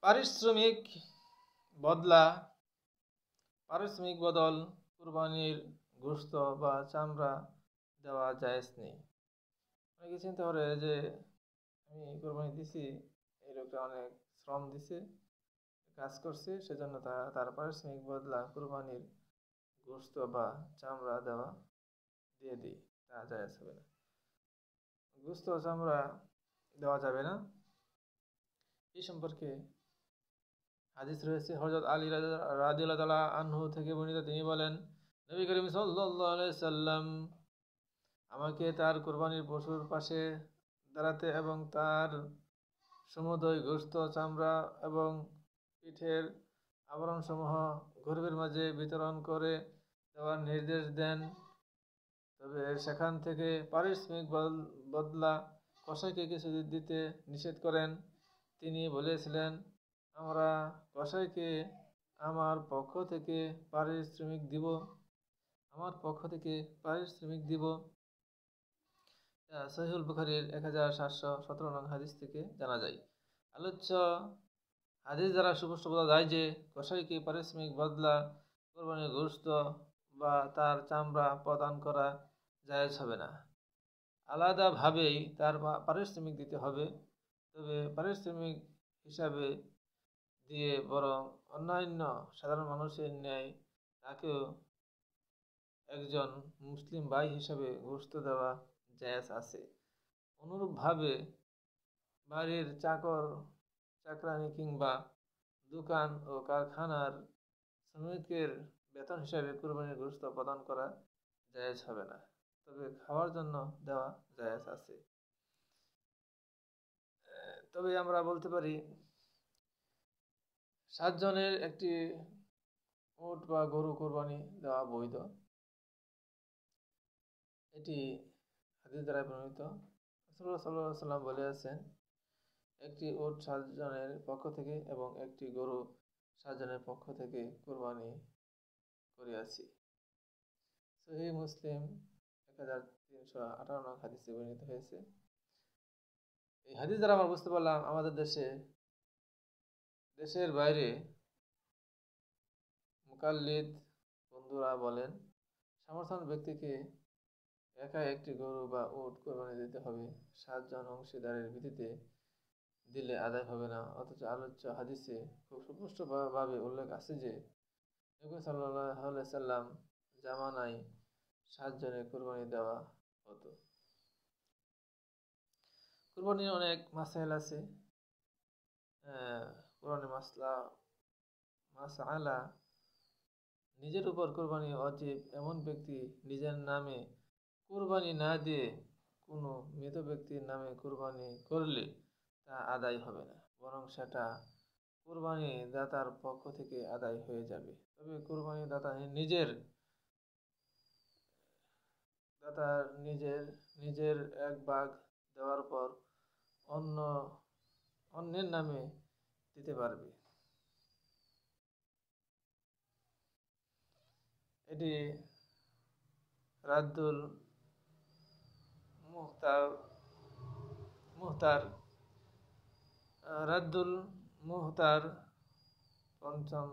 পারিশ্রমিক বদলা পারিশ্রমিক বদল কুরবানির গোশত বা চামড়া দেওয়া জায়েজ নেই। অনেকে চিন্তা করে যে আমি কোরবানি দিছি, এই লোকটা অনেক শ্রম দিছে, কাজ করছে, সেজন্য তার পারিশ্রমিক বদলা কুরবানির গোশত বা চামড়া দিয়ে দিই, তা জায়েজ হবে না। গোশত চামড়া দেওয়া যাবে না। এই সম্পর্কে হাদিস রয়েছে। হযরত আলী রাদিয়াল্লাহু তাআলা আনহু থেকে বর্ণিত, তিনি বলেন, নবী করিম সাল্লাল্লাহু আলাইহি সাল্লাম আমাকে তার কুরবানির পশুর পাশে দাঁড়াতে এবং তার সমুদয় গোশত, চামড়া এবং পিঠের আবরণসমূহ গর্ভের মাঝে বিতরণ করে দেওয়ার নির্দেশ দেন। তবে সেখান থেকে পারিশ্রমিক বদলা কসাইকে কিছু দিতে নিষেধ করেন। তিনি বলেছিলেন, আমরা কসাইকে আমার পক্ষ থেকে পারিশ্রমিক দিব। সহিহুল বুখারীর 1717 নং হাদিস থেকে জানা যায়। আলোচ্য হাদিস দ্বারা সুস্পষ্ট বোঝা যায় যে কসাইকে পারিশ্রমিক বদলা কোরবানির গোশত বা তার চামড়া প্রদান করা জায়েজ হবে না। আলাদাভাবেই তার পারিশ্রমিক দিতে হবে। তবে পারিশ্রমিক হিসাবে দিয়ে বরং অন্যান্য সাধারণ মানুষের ন্যায় তাকেও একজন মুসলিম ভাই হিসাবে গোশত দেওয়া জায়েজ আছে। অনুরূপভাবে বাড়ির চাকরানি কিংবা দোকান ও কারখানার শ্রমিকের বেতন হিসাবে কুরবানির গোশত প্রদান করা জায়েজ হবে না। তবে খাওয়ার জন্য দেওয়া জায়েজ আছে। তবে আমরা বলতে পারি 7 জনের একটি উট বা গরু কোরবানি দেওয়া বৈধ। এটি হাদিস দ্বারা প্রমাণিত। রাসূলুল্লাহ সাল্লাল্লাহু আলাইহি ওয়াসাল্লাম বলে আছেন, একটি উট 7 জনের পক্ষ থেকে এবং একটি গরু 7 জনের পক্ষ থেকে কোরবানি করিয়াছি। সহিহ মুসলিম 1358 নং হাদিসে বর্ণিত হয়েছে। এই হাদিস দ্বারা আমরা বুঝতে পারলাম আমাদের দেশের বাইরে মুকাল্লিদ বন্ধুরা বলেন, সমর্থন ব্যক্তিকে একা একটি গরু বা উট কোরবানি দিতে হবে। 7 জন অংশীদারের ভিত্তিতে দিলে আদায় হবে না। অথচ আলোচ্য হাদিসে খুব সুস্পষ্টভাবে উল্লেখ আছে যে নবী সাল্লাল্লাহু আলাইহি সাল্লাম জামানায় 7 জনের কোরবানি দেওয়া হতো। কোরবানির অনেক মাসাইল আছে। কোরবানির মাসআলা, নিজের উপর কোরবানি ওয়াজিব এমন ব্যক্তি নিজের নামে কোরবানি না দিয়ে কোনো মৃত ব্যক্তির নামে কোরবানি করলে তা আদায় হবে না, বরং সেটা কোরবানি দাতার পক্ষ থেকে আদায় হয়ে যাবে। তবে কোরবানি দাতা নিজের এক ভাগ দেওয়ার পর অন্যের নামে দিতে পারবে। এটি রাদ্দুল মুহতার 5ম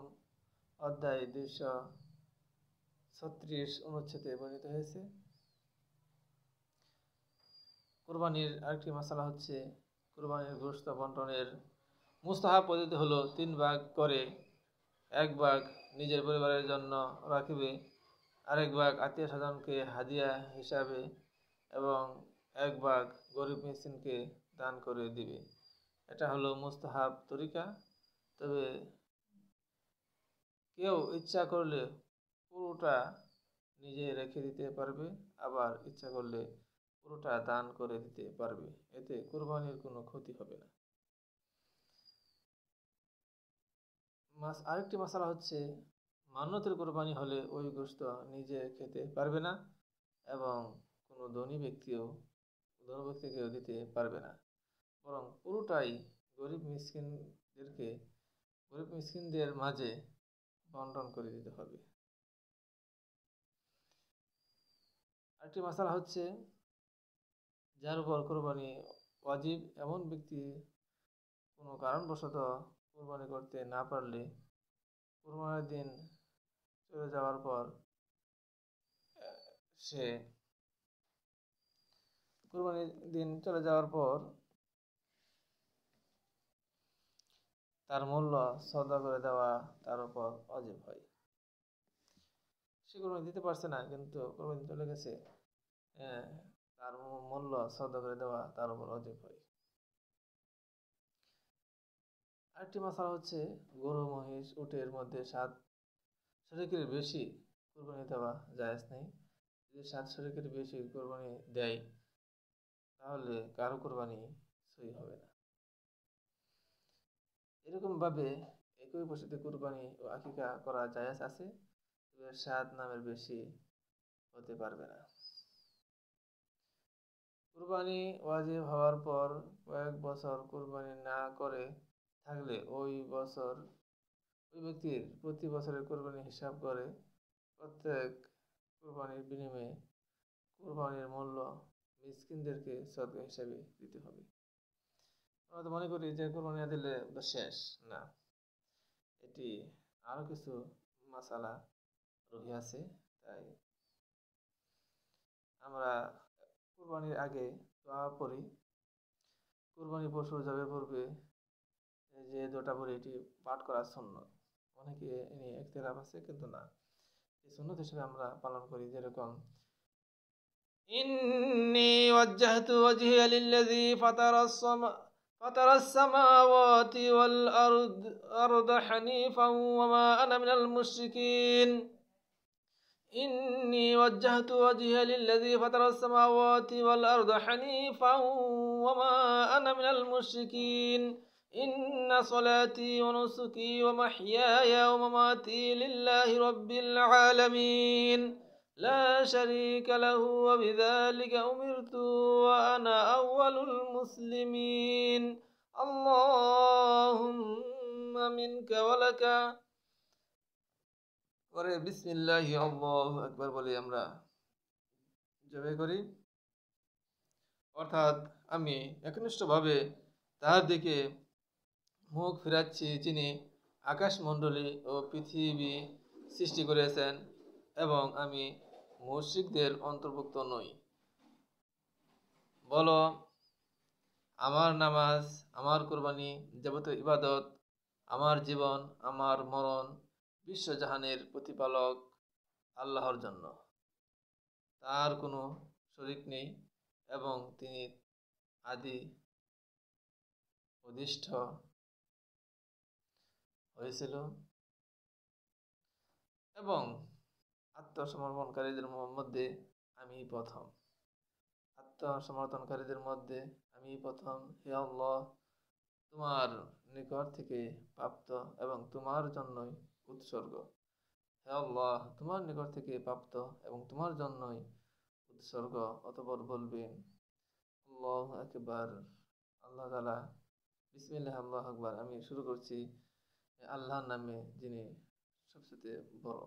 অধ্যায় 236 অনুচ্ছেদে বর্ণিত হয়েছে। কুরবানির আরেকটি মাসালা হচ্ছে, কুরবানির গোশত বন্টনের মুস্তাহাব পদ্ধতি হলো 3 ভাগ করে 1 ভাগ নিজের পরিবারের জন্য রাখবে, আরেক ভাগ আত্মীয় স্বজনকে হাদিয়া হিসাবে এবং 1 ভাগ গরিব মিসকিনকে দান করে দিবে। এটা হলো মুস্তাহাব তরিকা। তবে কেউ ইচ্ছা করলে পুরোটা নিজে রেখে দিতে পারবে, আবার ইচ্ছা করলে পুরোটা দান করে দিতে পারবে। এতে কুরবানির কোনো ক্ষতি হবে না। আরেকটি মাসালা হচ্ছে, মান্যতের কোরবানি হলে ওই গোশত নিজে খেতে পারবে না এবং কোনো ধনী ব্যক্তিকেও দিতে পারবে না, বরং পুরোটাই গরিব মিসকিনদের মাঝে বন্টন করে দিতে হবে। আরেকটি মাসালা হচ্ছে, যার উপর কোরবানি ওয়াজিব এমন ব্যক্তি কোনো কারণবশত কুরবানি করতে না পারলে কুরবানির দিন চলে যাওয়ার পর সে কুরবানির দিন চলে যাওয়ার পর তার মূল্য সদা করে দেওয়া তার উপর ওয়াজিব হয়। সে কুরবানি দিতে পারছে না, কিন্তু কুরবানি চলে গেছে, আহ, তার মূল্য সদা করে দেওয়া তার উপর ওয়াজিব হয়। আরেকটি মাসালা হচ্ছে, গরু, মহিষ, উটের মধ্যে 7 শরিকের বেশি কুরবানি দেওয়া জায়েজ নেই। যদি 7 শরিকের বেশি কুরবানি দেয় তাহলে কারো কুরবানি সই হবে না। এরকম ভাবে একই পশুতে কুরবানি ও আকিকা করা জায়েজ আছে, তবে 7 নামের বেশি হতে পারবে না। কুরবানি ওয়াজিব হওয়ার পর কয়েক বছর কুরবানি না করে থাকলে ওই ব্যক্তির প্রতি বছরের কুরবানি হিসাব করে প্রত্যেক কুরবানির বিনিময়ে কুরবানির মূল্য মিসকিনদেরকে সদকা হিসাবে দিতে হবে। আমরা তো মনে করি যে কুরবানি না দিলে শেষ না, এটি আরো কিছু মাসালা রহিয়াছে। তাই আমরা কুরবানির আগে দোয়া পড়ি। কুরবানি পশু জবে পূর্বে যে দোয়াটা পড়ি এটি পাঠ করা সুন্নাত। অনেকে এ নিয়ে ইখতিলাফ আছে, কিন্তু না, এই সুন্নাত হিসেবে আমরা পালন করি। যেরকম ইন্নী ওয়াজ্জাহতু ওয়াজহিয়া লিল্লাযী ফাতারাস সামাওয়াতি ওয়াল আরদ হানিফান ওয়া মা আনা মিনাল মুশরিকিন। إني وجهت وجهي للذي فطر السماوات والأرض حنيفا وما أنا من المشركين إن صلاتي ونسكي ومحياي ومماتي لله رب العالمين لا شريك له وبذلك أمرت وأنا أول المسلمين اللهم منك ولك করে বিসমিল্লাহি আল্লাহু আকবার বলে আমরা জবাই করি। অর্থাৎ আমি একনিষ্ঠভাবে তার দিকে মুখ ফিরাচ্ছি যিনি আকাশমণ্ডলী ও পৃথিবী সৃষ্টি করেছেন, এবং আমি মুশরিকদের অন্তর্ভুক্ত নই। বলো, আমার নামাজ, আমার কুরবানি, যাবতীয় ইবাদত, আমার জীবন, আমার মরণ বিশ্বজাহানের প্রতিপালক আল্লাহর জন্য। তার কোনো শরীক নেই এবং তিনি আদি অধিষ্ঠ হয়েছিল, এবং আত্মসমর্পণকারীদের মধ্যে আমি প্রথম। আত্মসমর্পণকারীদের মধ্যে আমি প্রথম। হে আল্লাহ, তোমার নিকট থেকে প্রাপ্ত এবং তোমার জন্যই উৎসর্গ। হে আল্লাহ, তোমার নিকট থেকে প্রাপ্ত এবং তোমার জন্যই উৎসর্গ। অতঃপর বলবেন আল্লাহু আকবার। আল্লাহ তাআলা বিসমিল্লাহ আল্লাহু আকবার। আমি শুরু করছি আল্লাহর নামে যিনি সবচেয়ে বড়।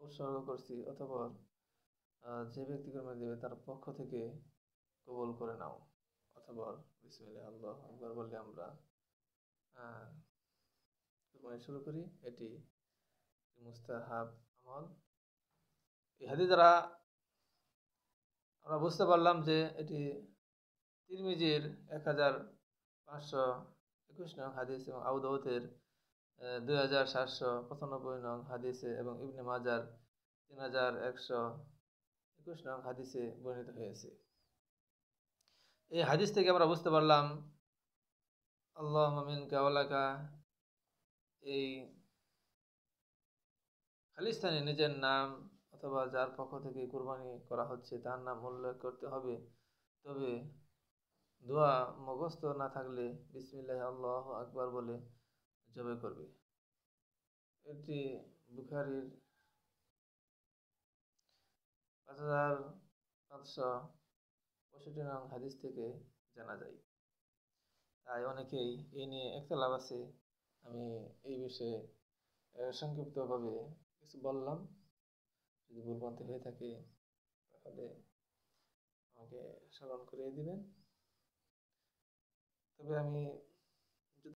উৎসর্গ করছি, অতঃপর যে ব্যক্তি কুরবানি দেবে তার পক্ষ থেকে কবুল করে নাও। অথবা বিসমিল্লাহ আল্লাহু আকবার বলে আমরা কুরবানি শুরু করি। এটি মুস্তাহাব আমল। এই হাদিস দ্বারা আমরা বুঝতে পারলাম যে এটি তিরমিজির 1521 নং হাদিস এবং আবু দাউদের 2795 নং হাদিসে এবং ইবনে মাজার 3121 নং হাদিসে বর্ণিত হয়েছে। এই হাদিস থেকে আমরা বুঝতে পারলাম আল্লাহুম্মা মিনকা ওয়া লাকা, এই খালিস্তানে নিজের নাম অথবা যার পক্ষ থেকে কুরবানি করা হচ্ছে তার নাম উল্লেখ করতে হবে। তবে দোয়া মুখস্থ না থাকলে বিসমিল্লাহ আল্লাহু আকবার বলে জবাই করবে। এটি বুখারীর 5565 নং হাদিস থেকে জানা যায়। তাই অনেকেই এই নিয়ে একতলাপ আছে। আমি এই বিষয়ে সংক্ষিপ্তভাবে কিছু বললাম। যদি ভুলভ্রান্তি হয়ে থাকে তাহলে আমাকে স্মরণ করিয়ে দিবেন। তবে আমি